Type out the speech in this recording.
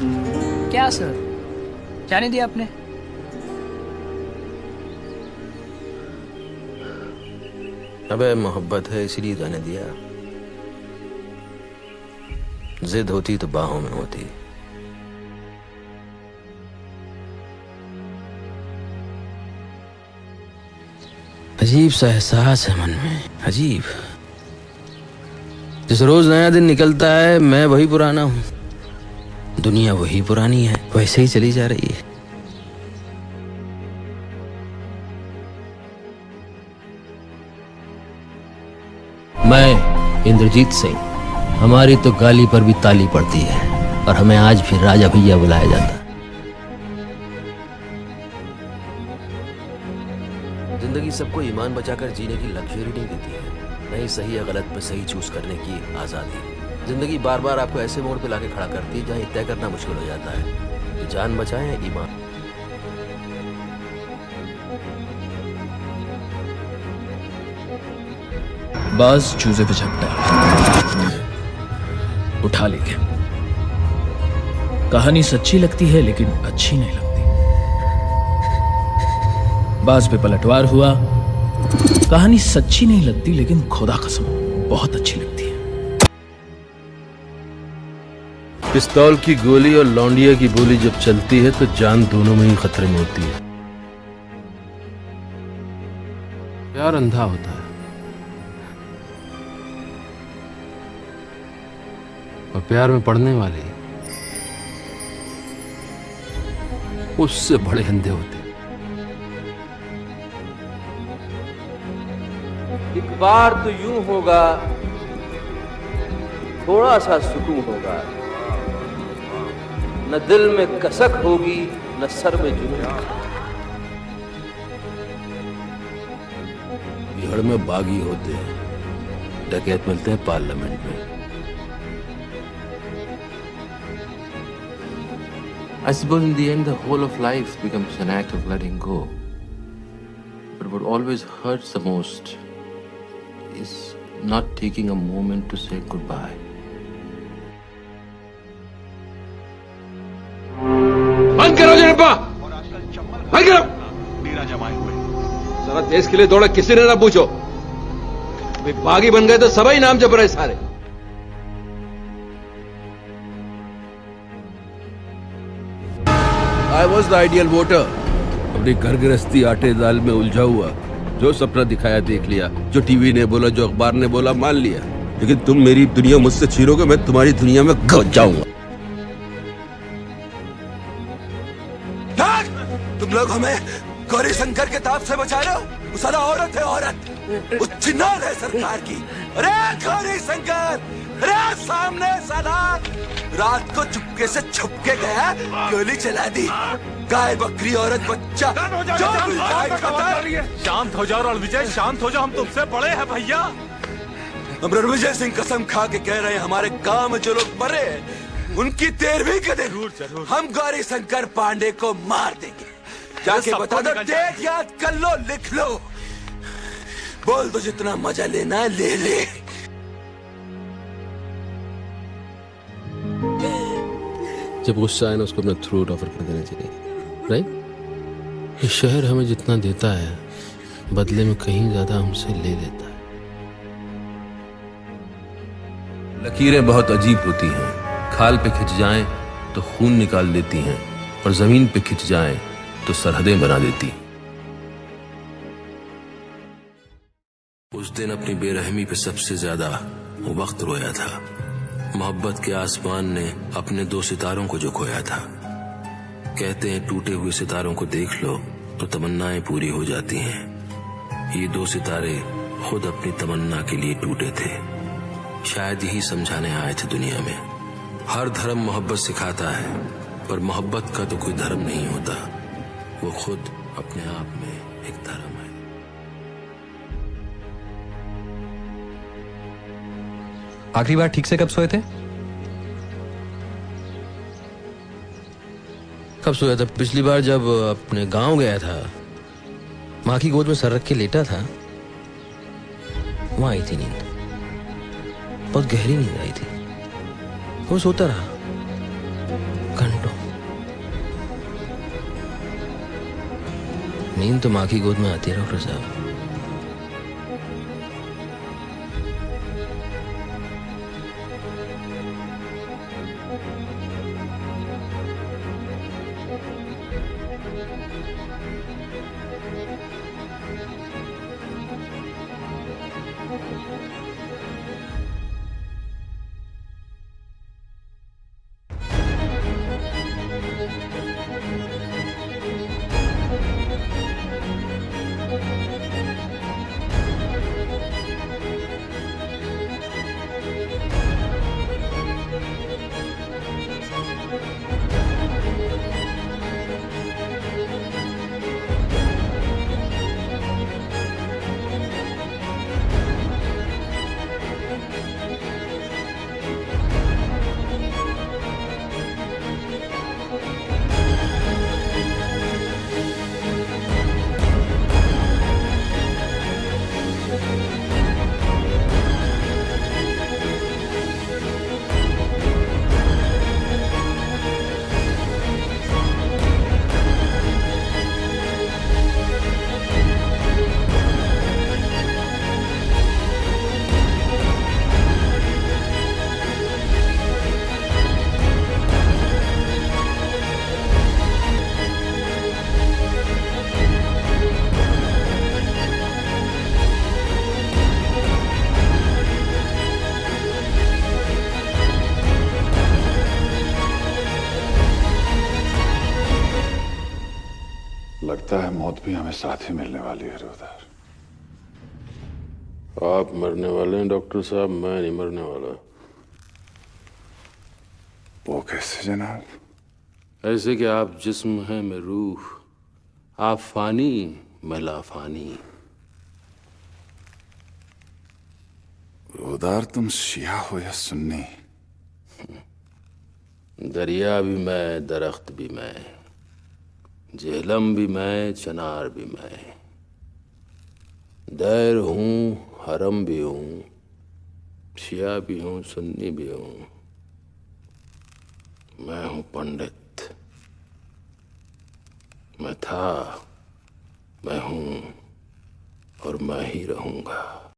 क्या सर, जाने दिया आपने? अबे मोहब्बत है इसीलिए जाने दिया। जिद होती तो बाहों में होती। अजीब सा एहसास है मन में, अजीब। जिस रोज नया दिन निकलता है मैं वही पुराना हूं, दुनिया वही पुरानी है, वैसे ही चली जा रही है। मैं इंद्रजीत सिंह। हमारी तो गाली पर भी ताली पड़ती है और हमें आज भी राजा भैया बुलाया जाता है। जिंदगी सबको ईमान बचाकर जीने की लग्जरी नहीं देती है, नहीं सही या गलत में सही चूज करने की आजादी। जिंदगी बार बार आपको ऐसे मोड़ पे लाके खड़ा करती है जहाँ तय करना मुश्किल हो जाता है कि जान बचाएं या ईमान। बाज चूजे पे झपटा है, उठा लेके। कहानी सच्ची लगती है लेकिन अच्छी नहीं लगती। बाज पे पलटवार हुआ, कहानी सच्ची नहीं लगती लेकिन खुदा कसम बहुत अच्छी लगती है। पिस्तौल की गोली और लौंडिया की बोली जब चलती है तो जान दोनों में ही खतरे में होती है। प्यार अंधा होता है और प्यार में पड़ने वाले उससे बड़े अंधे होते हैं। एक बार तो यूं होगा, थोड़ा सा सुकून होगा, न दिल में कसक होगी न सर में जुनून। बिहार में बागी होते हैं, डकैत मिलते हैं पार्लियामेंट में। I suppose in the end the whole of life becomes an act of letting go. But what always hurts the most is not taking a moment to say goodbye. बंद करो जनपा, बंद करो। डेरा जमाए हुए सारा देश के लिए दौड़ा, किसी ने ना पूछो। अभी बागी बन गए तो सभी नाम जप रहे सारे। I was the ideal voter. अपनी घर गृहस्थी आटे दाल में उलझा हुआ, जो सपना दिखाया देख लिया, जो टीवी ने बोला, जो अखबार ने बोला मान लिया। लेकिन तुम मेरी दुनिया मुझसे छीनोगे, मैं तुम्हारी दुनिया में घुस जाऊंगा। तुम लोग हमें गौरी शंकर के ताप से बचा रहे हो। वो साला औरत है, औरत। वो चिन्हाल है सरकार की। अरे गौरी शंकर, अरे सामने साला रात को चुपके से छुप के गया, गोली चला दी। गाय बकरी औरत बच्चा जो भी गाय खाता है। शांत हो जाओ रणविजय, शांत हो जाओ, हम तुमसे बड़े हैं भैया। हम रणविजय सिंह कसम खा के कह रहे हैं, हमारे गांव में जो लोग मरे उनकी 13वीं के दिन हम गौरी शंकर पांडे को मार देंगे। जाके बता दो, डेट याद कर लो, लिख लो, बोल दो जितना मजा लेना है ले ले। जब गुस्सा आए ना उसको अपना थ्रोट ऑफर कर देना चाहिए, राइट? ये शहर हमें जितना देता है बदले में कहीं ज्यादा हमसे ले लेता है। लकीरें बहुत अजीब होती हैं, खाल पे खिंच जाएं तो खून निकाल देती हैं और जमीन पे खिंच जाएं तो सरहदें बना देती। उस दिन अपनी बेरहमी पे सबसे ज्यादा वक्त रोया था। मोहब्बत के आसमान ने अपने 2 सितारों को जो खोया था। कहते हैं टूटे हुए सितारों को देख लो तो तमन्नाएं पूरी हो जाती हैं। ये 2 सितारे खुद अपनी तमन्ना के लिए टूटे थे। शायद यही समझाने आए थे दुनिया में। हर धर्म मोहब्बत सिखाता है, पर मोहब्बत का तो कोई धर्म नहीं होता, वो खुद अपने आप में एक धर्म है। आखिरी बार ठीक से कब सोए थे? कब सोया था? पिछली बार जब अपने गांव गया था, माँ की गोद में सर रख के लेटा था, वहां आई थी नींद। बहुत गहरी नींद आई थी। वो सोता रहा घंटों। नींद तो माँ की गोद में आती है डॉक्टर साहब। लगता है मौत भी हमें साथ ही मिलने वाली है उधर। आप मरने वाले हैं डॉक्टर साहब, मैं नहीं मरने वाला। वो कैसे जनाब? ऐसे कि आप जिस्म हैं मैं रूह, आप फानी मैं लाफानी। उधर तुम शिया हो या सुन्नी? दरिया भी मैं, दरख्त भी मैं, जेहलम भी मैं, चनार भी मैं, दैर हूं हरम भी हूं, शिया भी हूं सुन्नी भी हूं। मैं हूं पंडित, मैं था, मैं हूं और मैं ही रहूंगा।